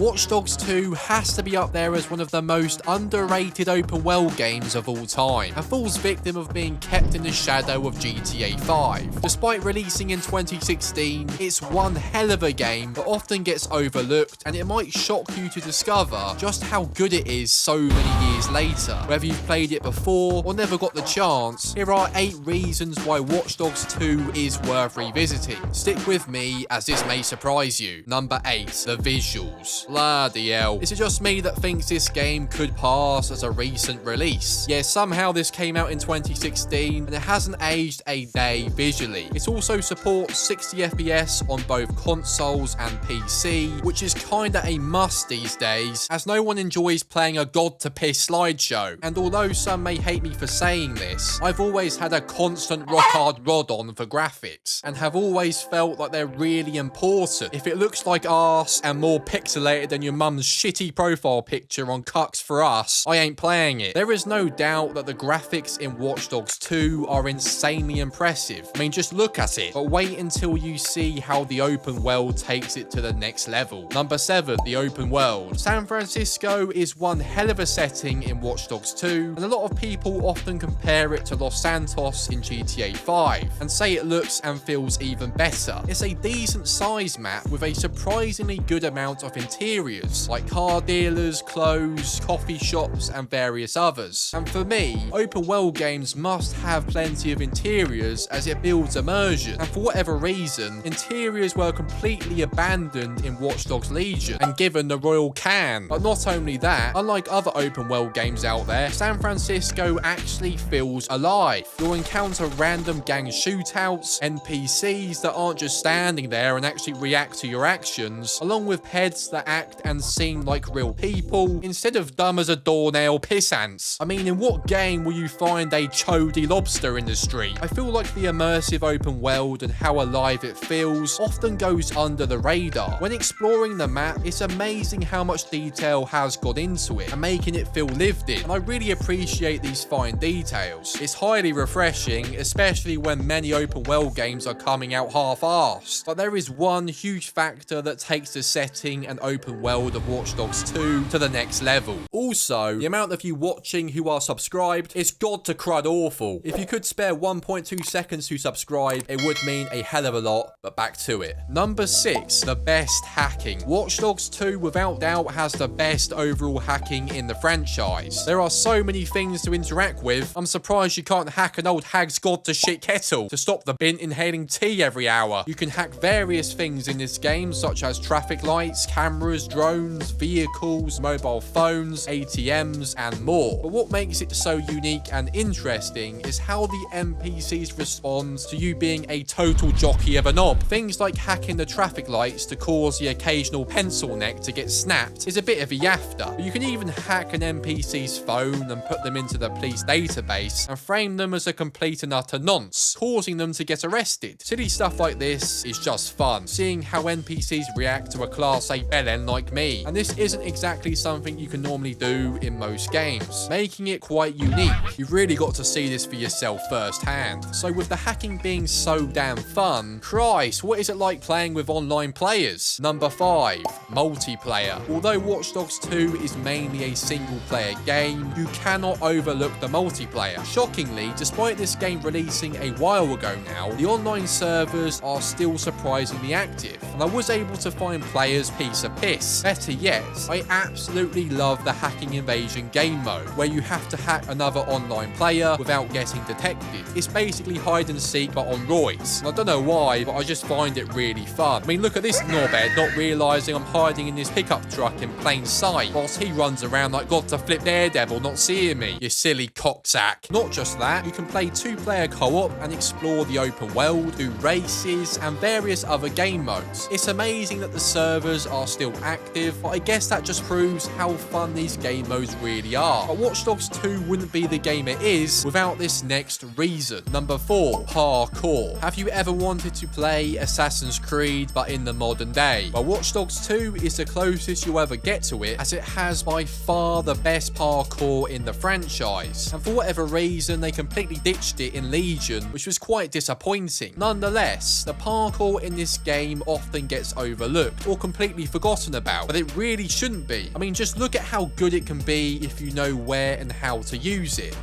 Watch Dogs 2 has to be up there as one of the most underrated open world games of all time, and falls victim of being kept in the shadow of GTA 5. Despite releasing in 2016, it's one hell of a game that often gets overlooked, and it might shock you to discover just how good it is so many years later. Whether you've played it before or never got the chance, here are 8 reasons why Watch Dogs 2 is worth revisiting. Stick with me as this may surprise you. Number 8, the visuals. Bloody hell. Is it just me that thinks this game could pass as a recent release? Yeah, somehow this came out in 2016 and it hasn't aged a day visually. It also supports 60 FPS on both consoles and PC, which is kinda a must these days, as no one enjoys playing a god to piss slideshow. And although some may hate me for saying this, I've always had a constant rock hard rod on for graphics, and have always felt like they're really important. If it looks like arse and more pixelated than your mum's shitty profile picture on Cucks for Us, I ain't playing it. There is no doubt that the graphics in Watch Dogs 2 are insanely impressive. I mean, just look at it. But wait until you see how the open world takes it to the next level. Number 7, the open world. San Francisco is one hell of a setting in Watch Dogs 2, and a lot of people often compare it to Los Santos in GTA 5, and say it looks and feels even better. It's a decent size map with a surprisingly good amount of interiors, like car dealers, clothes, coffee shops, and various others. And for me, open world games must have plenty of interiors as it builds immersion, and for whatever reason, interiors were completely abandoned in Watch Dogs Legion and given the royal can. But not only that, unlike other open world games out there, San Francisco actually feels alive. You'll encounter random gang shootouts, NPCs that aren't just standing there and actually react to your actions, along with heads that act and seem like real people instead of dumb as a doornail pissants. I mean, in what game will you find a chody lobster in the street? I feel like the immersive open world and how alive it feels often goes under the radar. When exploring the map, it's amazing how much detail has gone into it and making it feel lived in, and I really appreciate these fine details. It's highly refreshing, especially when many open world games are coming out half-arsed. But there is one huge factor that takes the setting and open world of Watch Dogs 2 to the next level. Also, the amount of you watching who are subscribed is god to crud awful. If you could spare 1.2 seconds to subscribe, it would mean a hell of a lot, but back to it. Number 6, the best hacking. Watch Dogs 2 without doubt has the best overall hacking in the franchise. There are so many things to interact with, I'm surprised you can't hack an old hag's god to shit kettle to stop the bin inhaling tea every hour. You can hack various things in this game, such as traffic lights, cameras, drones, vehicles, mobile phones, ATMs, and more. But what makes it so unique and interesting is how the NPCs respond to you being a total jockey of a knob. Things like hacking the traffic lights to cause the occasional pencil neck to get snapped is a bit of a yafta, but you can even hack an NPC's phone and put them into the police database and frame them as a complete and utter nonce, causing them to get arrested. Silly stuff like this is just fun, seeing how NPCs react to a Class A bellend like me, and this isn't exactly something you can normally do in most games, making it quite unique. You've really got to see this for yourself firsthand. So with the hacking being so damn fun, Christ, what is it like playing with online players? Number 5, multiplayer. Although Watch Dogs 2 is mainly a single player game, you cannot overlook the multiplayer. Shockingly, despite this game releasing a while ago now, the online servers are still surprisingly active, and I was able to find players piece of piss. Better yet, I absolutely love the hacking invasion game mode, where you have to hack another online player without getting detected. It's basically hide and seek but on roids, and I don't know why, but I just find it really fun. I mean, look at this knobhead not realising I'm hiding in this pickup truck in plain sight, whilst he runs around like God to flip Daredevil not seeing me, you silly cocksack. Not just that, you can play 2-player co-op and explore the open world, do races, and various other game modes. It's amazing that the servers are still active, but I guess that just proves how fun these game modes really are. But Watch Dogs 2 wouldn't be the game it is without this next reason. Number 4, parkour. Have you ever wanted to play Assassin's Creed but in the modern day? Well, Watch Dogs 2 is the closest you'll ever get to it, as it has by far the best parkour in the franchise, and for whatever reason they completely ditched it in Legion, which was quite disappointing. Nonetheless, the parkour in this game often gets overlooked or completely forgotten forgotten about, but it really shouldn't be. I mean, just look at how good it can be if you know where and how to use it.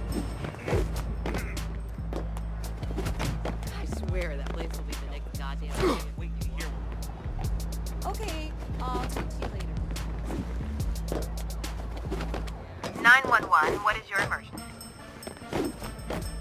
I swear that place will be the next goddamn thing. Okay, I'll talk to you later. 911, what is your emergency?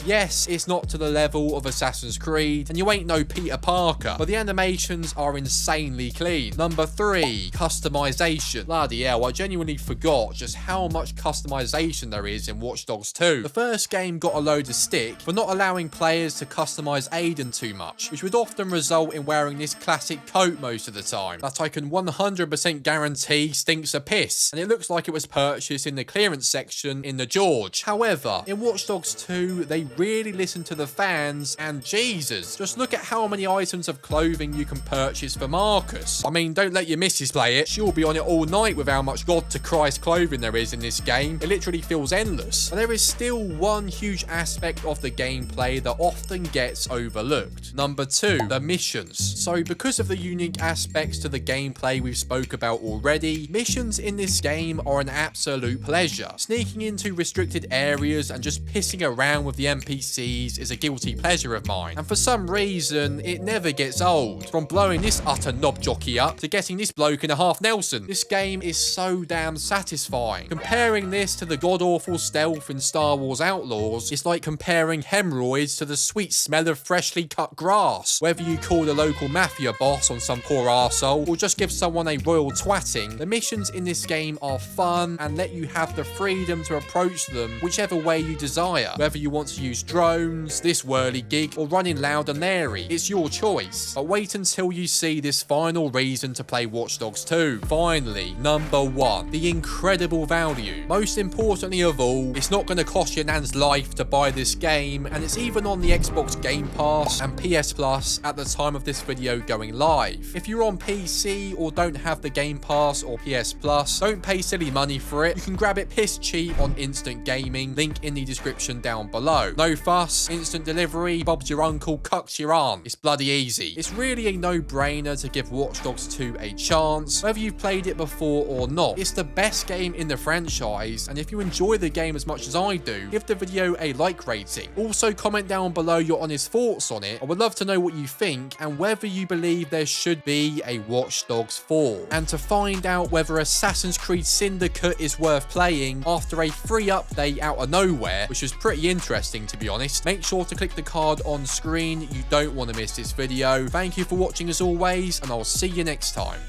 Yes, it's not to the level of Assassin's Creed, and you ain't no Peter Parker, but the animations are insanely clean. Number 3, customization. Bloody hell, I genuinely forgot just how much customization there is in Watch Dogs 2. The first game got a load of stick for not allowing players to customize Aiden too much, which would often result in wearing this classic coat most of the time, that I can 100% guarantee stinks a piss, and it looks like it was purchased in the clearance section in the George. However, in Watch Dogs 2, they really listen to the fans, and Jesus, just look at how many items of clothing you can purchase for Marcus. I mean, don't let your missus play it. She'll be on it all night with how much God to Christ clothing there is in this game. It literally feels endless. But there is still one huge aspect of the gameplay that often gets overlooked. Number 2, the missions. So because of the unique aspects to the gameplay we've spoke about already, missions in this game are an absolute pleasure. Sneaking into restricted areas and just pissing around with the NPCs is a guilty pleasure of mine, and for some reason it never gets old. From blowing this utter knob jockey up to getting this bloke in a half Nelson, this game is so damn satisfying. Comparing this to the god-awful stealth in Star Wars Outlaws, it's like comparing hemorrhoids to the sweet smell of freshly cut grass. Whether you call the local mafia boss on some poor arsehole or just give someone a royal twatting, the missions in this game are fun and let you have the freedom to approach them whichever way you desire. Whether you want to use drones, this whirly-gig, or running loud and airy, it's your choice. But wait until you see this final reason to play Watch Dogs 2. Finally, number 1, the incredible value. Most importantly of all, it's not going to cost your nan's life to buy this game, and it's even on the Xbox Game Pass and PS Plus at the time of this video going live. If you're on PC or don't have the Game Pass or PS Plus, don't pay silly money for it. You can grab it piss cheap on Instant Gaming, link in the description down below. No fuss, instant delivery, Bob's your uncle, cucks your aunt. It's bloody easy. It's really a no-brainer to give Watch Dogs 2 a chance, whether you've played it before or not. It's the best game in the franchise, and if you enjoy the game as much as I do, give the video a like rating. Also comment down below your honest thoughts on it. I would love to know what you think and whether you believe there should be a Watch Dogs 4. And to find out whether Assassin's Creed Syndicate is worth playing after a free update out of nowhere, which was pretty interesting to be honest, make sure to click the card on screen. You don't want to miss this video. Thank you for watching as always, and I'll see you next time.